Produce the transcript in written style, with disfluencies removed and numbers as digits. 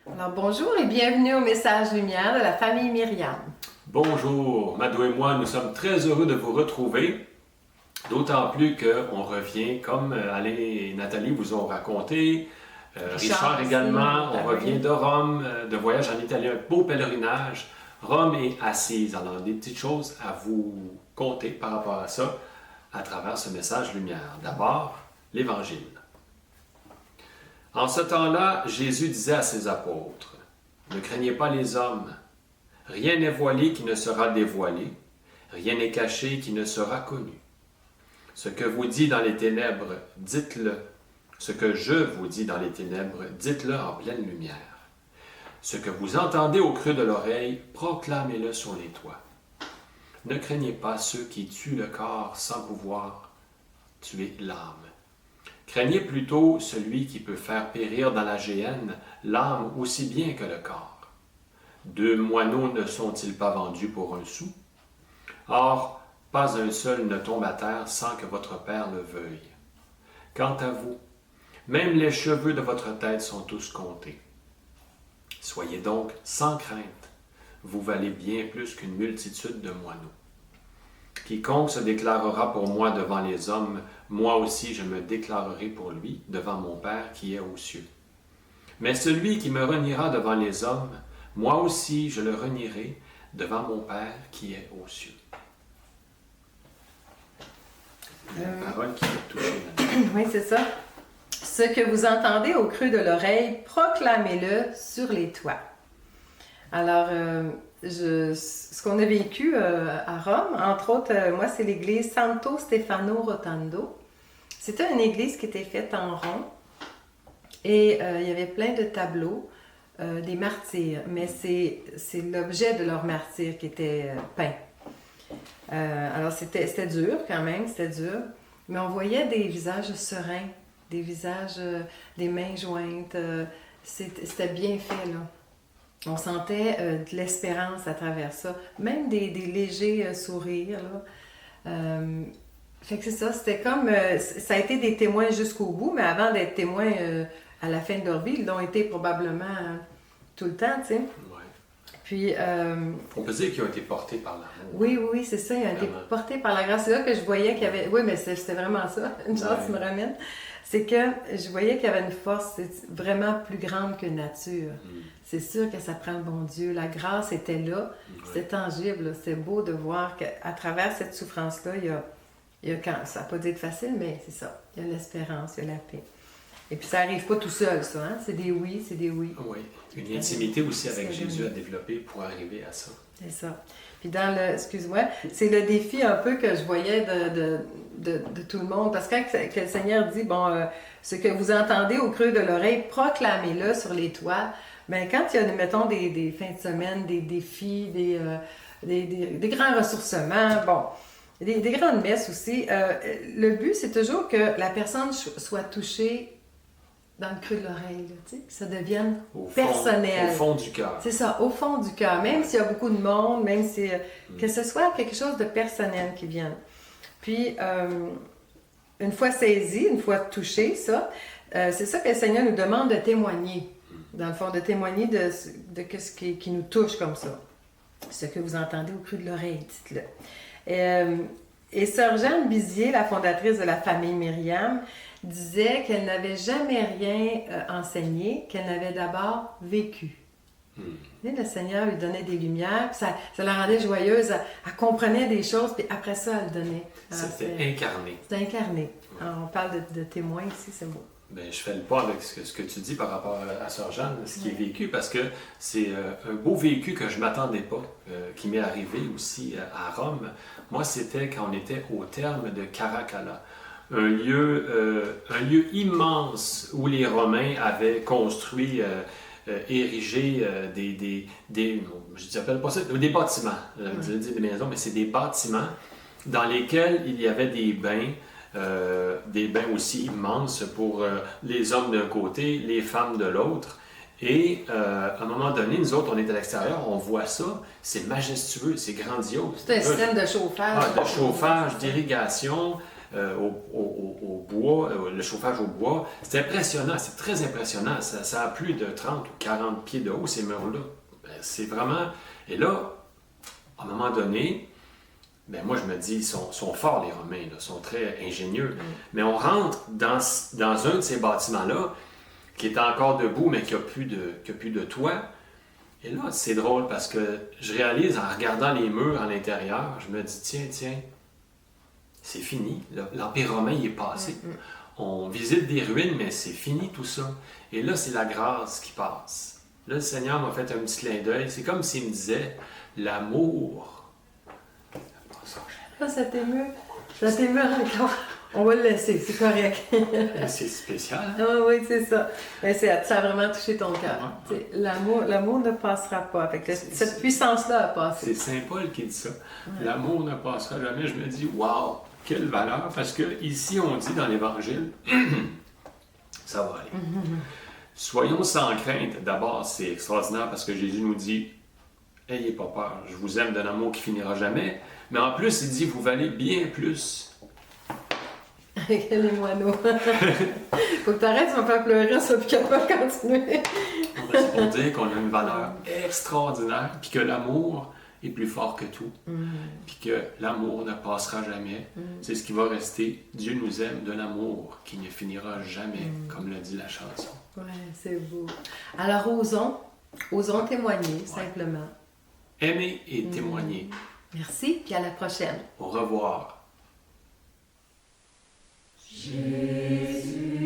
Alors bonjour et bienvenue au Message Lumière de la famille Myriam. Bonjour, Mado et moi, nous sommes très heureux de vous retrouver, d'autant plus qu'on revient, comme Alain et Nathalie vous ont raconté, Richard également, on revient de Rome, de voyage en Italie, un beau pèlerinage. Rome et Assise. Alors, des petites choses à vous compter par rapport à ça, à travers ce message lumière. D'abord, l'Évangile. En ce temps-là, Jésus disait à ses apôtres, « Ne craignez pas les hommes. Rien n'est voilé qui ne sera dévoilé. Rien n'est caché qui ne sera connu. Ce que vous dit dans les ténèbres, dites-le. Ce que je vous dis dans les ténèbres, dites-le en pleine lumière. Ce que vous entendez au creux de l'oreille, proclamez-le sur les toits. Ne craignez pas ceux qui tuent le corps sans pouvoir tuer l'âme. Craignez plutôt celui qui peut faire périr dans la géhenne l'âme aussi bien que le corps. 2 moineaux ne sont-ils pas vendus pour 1 sou? Or, pas un seul ne tombe à terre sans que votre Père le veuille. Quant à vous, même les cheveux de votre tête sont tous comptés. Soyez donc sans crainte, vous valez bien plus qu'une multitude de moineaux. Quiconque se déclarera pour moi devant les hommes, moi aussi je me déclarerai pour lui devant mon Père qui est aux cieux. Mais celui qui me reniera devant les hommes, moi aussi je le renierai devant mon Père qui est aux cieux. » Une parole qui m'a touché là-dedans. Oui, c'est ça. Ce que vous entendez au creux de l'oreille, proclamez-le sur les toits. Alors, ce qu'on a vécu à Rome, entre autres, moi, c'est l'église Santo Stefano Rotondo. C'était une église qui était faite en rond et il y avait plein de tableaux des martyrs, mais c'est l'objet de leur martyr qui était peint. Alors, c'était dur quand même, c'était dur, mais on voyait des visages sereins, des visages, des mains jointes, c'était bien fait, là. On sentait de l'espérance à travers ça, même des légers sourires, là. Fait que c'est ça, c'était comme, ça a été des témoins jusqu'au bout, mais avant d'être témoins à la fin de leur vie, ils l'ont été probablement tout le temps, tu sais. Ouais. Puis, On peut dire qu'ils ont été portés par l'amour. oui, c'est ça, ils ont été portés par la grâce. C'est là que je voyais qu'il y avait, oui, mais c'était vraiment ça, une chance tu me ramènes. C'est que je voyais qu'il y avait une force vraiment plus grande que nature. C'est sûr que ça prend le bon Dieu. La grâce était là, c'était tangible, c'est beau de voir qu'à travers cette souffrance-là, il y a ça n'a pas dû être facile, mais c'est ça, il y a l'espérance, il y a la paix. Et puis ça n'arrive pas tout seul, ça, hein? C'est des oui, c'est des oui. Oui, une intimité aussi avec Jésus à développer pour arriver à ça. C'est ça. Puis excuse-moi, c'est le défi un peu que je voyais de tout le monde. Parce que quand le Seigneur dit, ce que vous entendez au creux de l'oreille, proclamez-le sur les toits. Bien, quand il y a, mettons, des fins de semaine, des défis, des grands ressourcements, des grandes messes aussi, le but, c'est toujours que la personne soit touchée dans le creux de l'oreille, tu sais, que ça devienne personnel. Au fond du cœur. C'est ça, au fond du cœur. Même s'il y a beaucoup de monde, même si... que ce soit quelque chose de personnel qui vienne. Puis, une fois saisi, une fois touché, ça, c'est ça que le Seigneur nous demande de témoigner. Dans le fond, de témoigner de ce qui nous touche comme ça. Ce que vous entendez au creux de l'oreille, dites-le. Et Sœur Jeanne Bizier, la fondatrice de la famille Myriam, disait qu'elle n'avait jamais rien enseigné, qu'elle n'avait d'abord vécu. Le Seigneur lui donnait des lumières, puis ça la rendait joyeuse, elle comprenait des choses, puis après ça, elle donnait. C'était incarné. C'était incarné. Alors, on parle de témoins ici, c'est beau. Bien, je fais le pas avec ce que tu dis par rapport à Sœur Jeanne, ce qui est vécu, parce que c'est un beau vécu que je ne m'attendais pas, qui m'est arrivé aussi à Rome. Moi, c'était quand on était au terme de Caracalla, un lieu immense où les Romains avaient construit, érigé je n'appelle pas ça, des bâtiments, je dis des maisons, mais c'est des bâtiments dans lesquels il y avait des bains aussi immenses pour les hommes d'un côté, les femmes de l'autre. Et à un moment donné, nous autres, on est à l'extérieur, on voit ça, c'est majestueux, c'est grandiose. C'est un système de chauffage. De chauffage, d'irrigation. au bois, le chauffage au bois. C'est impressionnant, c'est très impressionnant. Ça a plus de 30 ou 40 pieds de haut, ces murs-là. C'est vraiment... Et là, à un moment donné, ben moi, je me dis, ils sont forts, les Romains, là, ils sont très ingénieux. Mais on rentre dans un de ces bâtiments-là, qui est encore debout, mais qui n'a plus de toit. Et là, c'est drôle parce que je réalise, en regardant les murs à l'intérieur, je me dis, tiens, c'est fini. L'Empire romain, il est passé. On visite des ruines, mais c'est fini tout ça. Et là, c'est la grâce qui passe. Là, le Seigneur m'a fait un petit clin d'œil. C'est comme s'il me disait, l'amour... Ah, ça t'émeut. Ça t'émeut encore. On va le laisser, c'est correct. C'est spécial. Ah, oui, c'est ça. Mais ça a vraiment touché ton cœur. Ouais. L'amour ne passera pas. Avec cette puissance-là a passé. C'est Saint Paul qui dit ça. Ouais. L'amour ne passera jamais. Je me dis, waouh, quelle valeur. Parce que ici, on dit dans l'Évangile, ça va aller. Soyons sans crainte. D'abord, c'est extraordinaire parce que Jésus nous dit, ayez pas peur, je vous aime d'un amour qui finira jamais. Mais en plus, il dit, vous valez bien plus. Les moineaux. Faut que t'arrêtes, tu vas me faire pleurer, ça, puis qu'elle va continuer. C'est pour dire qu'on a une valeur extraordinaire, puis que l'amour est plus fort que tout, puis que l'amour ne passera jamais. C'est ce qui va rester. Dieu nous aime de l'amour qui ne finira jamais, comme le dit la chanson. Ouais, c'est beau. Alors, osons témoigner, simplement. Aimer et témoigner. Merci, puis à la prochaine. Au revoir. Jésus.